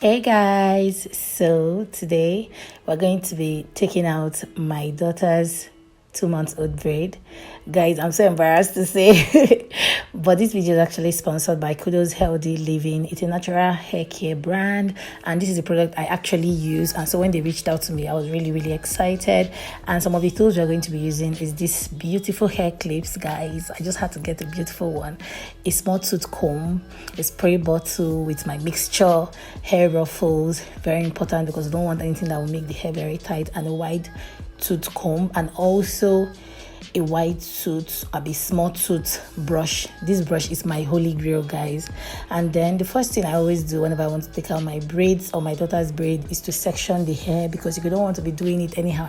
Hey guys, so today we're going to be taking out my daughter's 2 months old braid. Guys, I'm so embarrassed to say, but this video is actually sponsored by Kudos Healthy Living. It's a natural hair care brand, and this is a product I actually use. And so when they reached out to me, I was really excited. And some of the tools we're going to be using is this beautiful hair clips, guys. I just had to get a beautiful one, a small tooth comb, a spray bottle with my mixture, hair ruffles, very important because I don't want anything that will make the hair very tight, and a wide tooth comb, and also a white tooth, a small tooth brush. This brush is my holy grail, guys. And then the first thing I always do whenever I want to take out my braids or my daughter's braid is to section the hair, because you don't want to be doing it anyhow,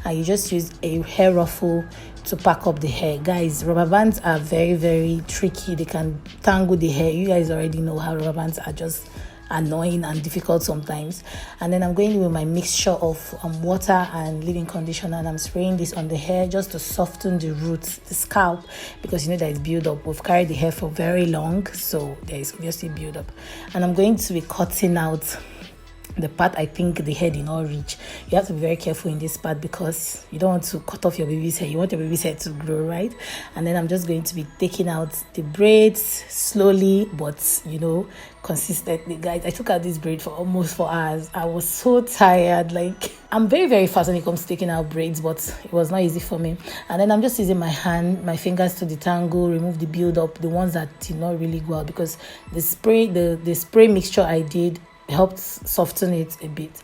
and you just use a hair ruffle to pack up the hair. Guys, rubber bands are very tricky. They can tangle the hair. You guys already know how rubber bands are just annoying and difficult sometimes. And then I'm going in with my mixture of water and leave-in conditioner, and I'm spraying this on the hair just to soften the roots, the scalp, because you know there is build-up. We've carried the hair for very long, so there is obviously build-up. And I'm going to be cutting out the part I think the hair did not reach. You have to be very careful in this part because you don't want to cut off your baby's hair. You want your baby's hair to grow, right? And then I'm just going to be taking out the braids slowly, but consistently. Guys, I took out this braid for almost 4 hours. I was so tired. Like, I'm very fast when it comes to taking out braids, but it was not easy for me. And then I'm just using my fingers to detangle, remove the build-up, the ones that did not really go out, because the spray spray mixture I did helped soften it a bit.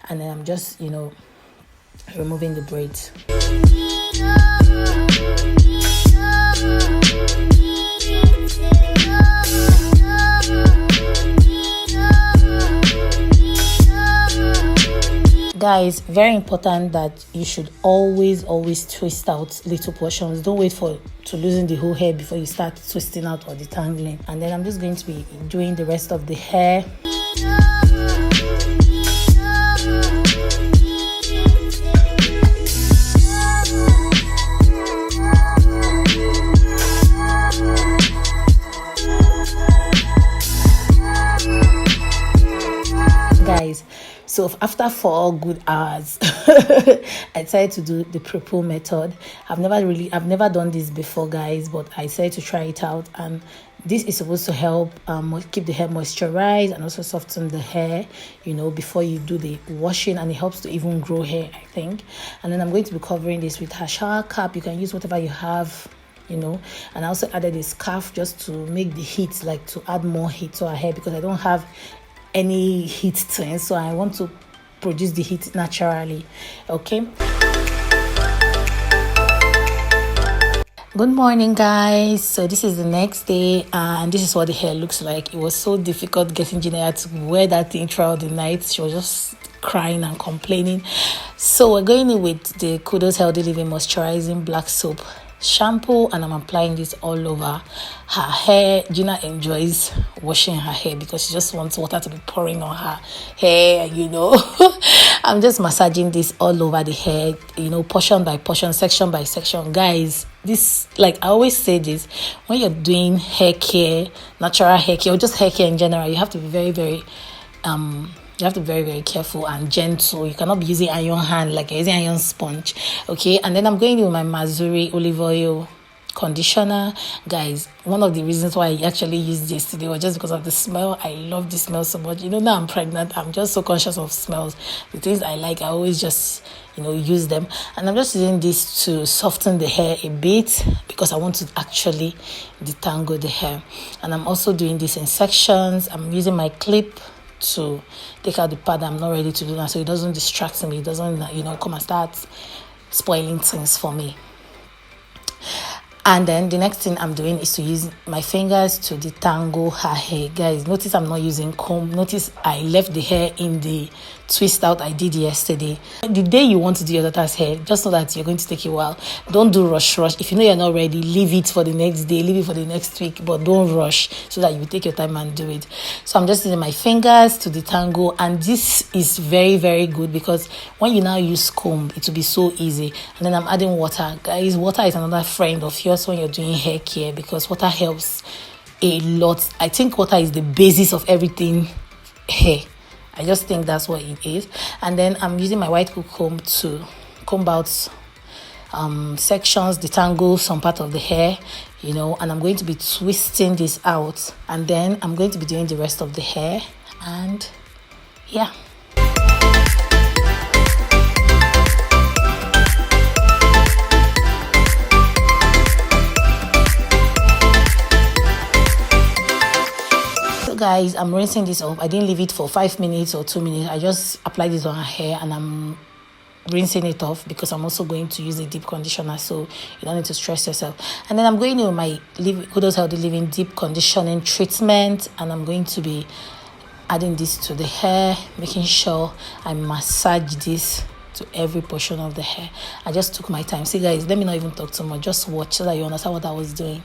And then I'm just removing the braids. Guys, very important that you should always twist out little portions. Don't wait to loosen the whole hair before you start twisting out or detangling. And then I'm just going to be doing the rest of the hair. Guys, so after 4 good hours, I decided to do the pre-pull method. I've never done this before, guys, but I decided to try it out. And this is supposed to help keep the hair moisturized and also soften the hair, before you do the washing, and it helps to even grow hair, I think. And then I'm going to be covering this with her shower cap. You can use whatever you have, and I also added a scarf just to make the heat, like to add more heat to her hair, because I don't have any heat to it, so I want to produce the heat naturally. Okay, good morning, guys. So this is the next day, and this is what the hair looks like. It was so difficult getting Gina to wear that thing throughout the night. She was just crying and complaining. So we're going in with the Kudos Healthy Living Moisturizing Black Soap shampoo, and I'm applying this all over her hair. Gina enjoys washing her hair because she just wants water to be pouring on her hair, I'm just massaging this all over the hair, portion by portion, section by section. Guys, this, like I always say this, when you're doing hair care, natural hair care, or just hair care in general, you have to be very careful and gentle. You cannot be using iron hand like you're using iron sponge. Okay, and then I'm going with my Mazuri olive oil conditioner. Guys, one of the reasons why I actually used this today was just because of the smell. I love the smell so much. Now I'm pregnant, I'm just so conscious of smells. The things I like, I always just use them. And I'm just using this to soften the hair a bit, because I want to actually detangle the hair. And I'm also doing this in sections. I'm using my clip to take out the part that I'm not ready to do now, so it doesn't distract me. It doesn't come and start spoiling things for me. And then the next thing I'm doing is to use my fingers to detangle her hair. Guys, notice I'm not using comb. Notice I left the hair in the twist out I did yesterday. The day you want to do your daughter's hair, just know that you're going to take a while. Don't do rush. If you know you're not ready, leave it for the next day, leave it for the next week, but don't rush, so that you take your time and do it. So I'm just using my fingers to detangle, and this is very good, because when you now use comb, it will be so easy. And then I'm adding water. Guys, water is another friend of yours when you're doing hair care, because water helps a lot. I think water is the basis of everything hair. I just think that's what it is. And then I'm using my white comb to comb out sections, detangle some part of the hair, you know, and I'm going to be twisting this out, and then I'm going to be doing the rest of the hair. And yeah. So guys, I'm rinsing this off. I didn't leave it for 5 minutes or 2 minutes. I just applied this on her hair, and I'm rinsing it off because I'm also going to use a deep conditioner, so you don't need to stress yourself. And then I'm going in with my Kudos Healthy Living deep conditioning treatment, and I'm going to be adding this to the hair, making sure I massage this to every portion of the hair. I just took my time. See guys, let me not even talk too much, just watch so that you understand what I was doing.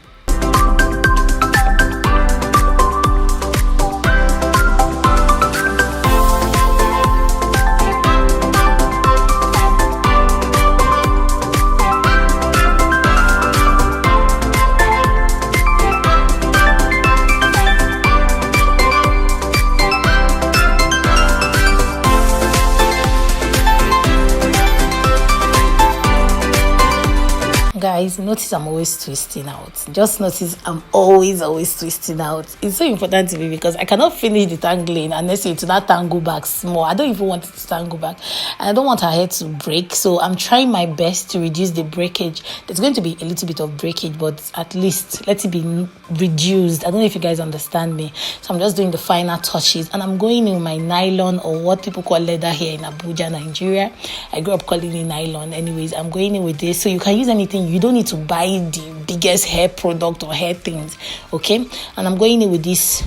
Guys, notice I'm always twisting out. Just notice I'm always twisting out. It's so important to me because I cannot finish the tangling unless it's not tangle back small. I don't even want it to tangle back, and I don't want her hair to break, so I'm trying my best to reduce the breakage. There's going to be a little bit of breakage, but at least let it be reduced. I don't know if you guys understand me. So I'm just doing the final touches, and I'm going in my nylon, or what people call leather here in Abuja, Nigeria. I grew up calling it nylon. Anyways, I'm going in with this, so you can use anything. You don't need to buy the biggest hair product or hair things, okay? And I'm going in with this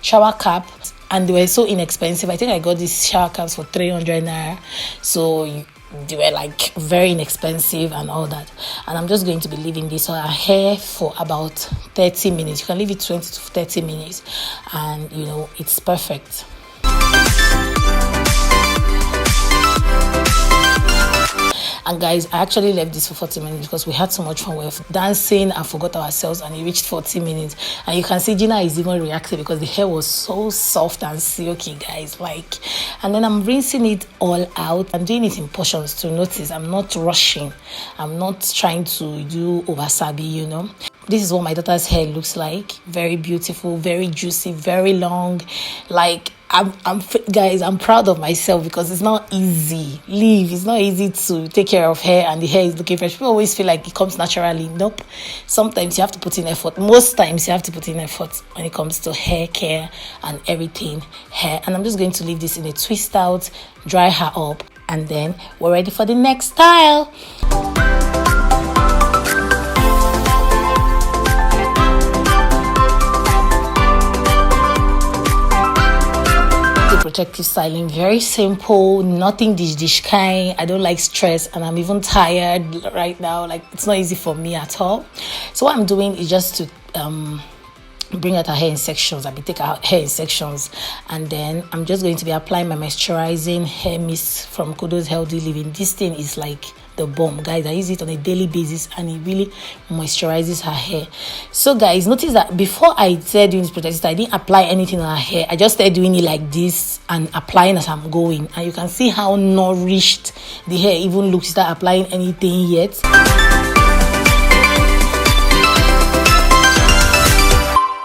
shower cap, and they were so inexpensive. I think I got these shower caps for 300 naira, so they were like very inexpensive and all that. And I'm just going to be leaving this on her hair for about 30 minutes. You can leave it 20 to 30 minutes, and you know, it's perfect. And guys, I actually left this for 40 minutes because we had so much fun. We were dancing and forgot ourselves, and it reached 40 minutes. And you can see Gina is even reacting because the hair was so soft and silky, guys. Like, and then I'm rinsing it all out. I'm doing it in portions to notice I'm not rushing. I'm not trying to do oversabi, you know. This is what my daughter's hair looks like. Very beautiful, very juicy, very long. Like, guys, I'm proud of myself because it's not easy. It's not easy to take care of hair and the hair is looking fresh. People always feel like it comes naturally. Nope. Sometimes you have to put in effort. Most times you have to put in effort when it comes to hair care and everything hair. And I'm just going to leave this in a twist out, dry her up, and then we're ready for the next style. Protective styling, very simple, nothing dish kind. I don't like stress, and I'm even tired right now. Like, it's not easy for me at all. So what I'm doing is just to bring out her hair in sections. I'll be taking her hair in sections, and then I'm just going to be applying my moisturizing hair mist from Kudos Healthy Living. This thing is like the bomb, guys. I use it on a daily basis, and it really moisturizes her hair. So guys, notice that before I started doing this protective, I didn't apply anything on her hair. I just started doing it like this and applying as I'm going, and you can see how nourished the hair even looks without applying anything yet.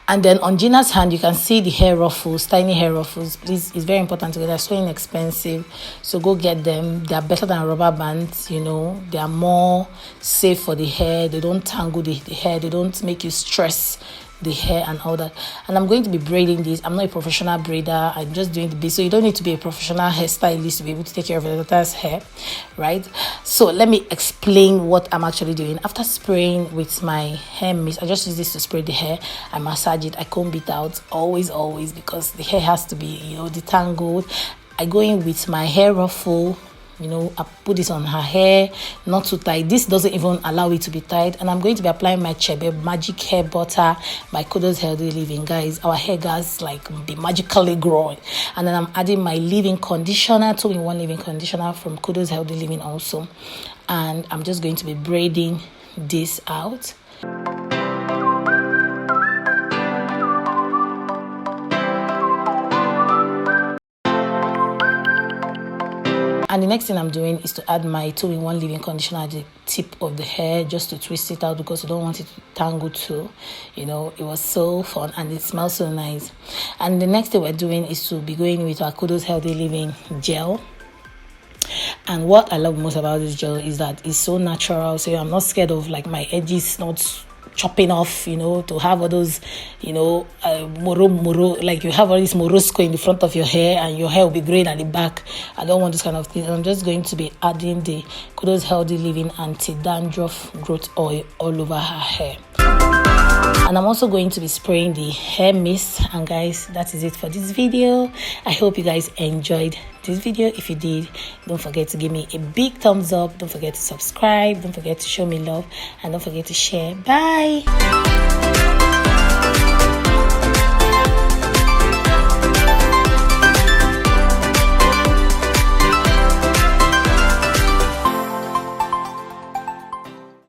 And then on Gina's hand, you can see the hair ruffles, tiny hair ruffles. Please, it's very important to get. They're so inexpensive, so go get them. They are better than rubber bands, you know. They are more safe for the hair. They don't tangle the hair. They don't make you stress the hair and all that. And I'm going to be braiding this. I'm not a professional braider. I'm just doing the base. So you don't need to be a professional hairstylist to be able to take care of your daughter's hair, right? So let me explain what I'm actually doing. After spraying with my hair mist, I just use this to spray the hair. I massage it. I comb it out always, because the hair has to be, you know, detangled. I go in with my hair ruffle. You know, I put this on her hair, not too tight. This doesn't even allow it to be tight. And I'm going to be applying my Chebe Magic Hair Butter by Kudos Healthy Living. Guys, our hair guys like be magically growing. And then I'm adding my leave-in conditioner, 2-in-1 leave-in conditioner from Kudos Healthy Living also. And I'm just going to be braiding this out. And the next thing I'm doing is to add my 2-in-1 leave-in conditioner at the tip of the hair, just to twist it out because you don't want it to tangle too. You know, it was so fun and it smells so nice. And the next thing we're doing is to be going with our Kudos Healthy Living gel. And what I love most about this gel is that it's so natural, so I'm not scared of like my edges not chopping off, you know, to have all those, you know, moro, like you have all this morosco in the front of your hair and your hair will be graying at the back. I don't want this kind of thing. I'm just going to be adding the Kudos Healthy Living anti-dandruff growth oil all over her hair. And I'm also going to be spraying the hair mist. And guys, that is it for this video. I hope you guys enjoyed this video. If you did, don't forget to give me a big thumbs up. Don't forget to subscribe. Don't forget to show me love. And don't forget to share. Bye.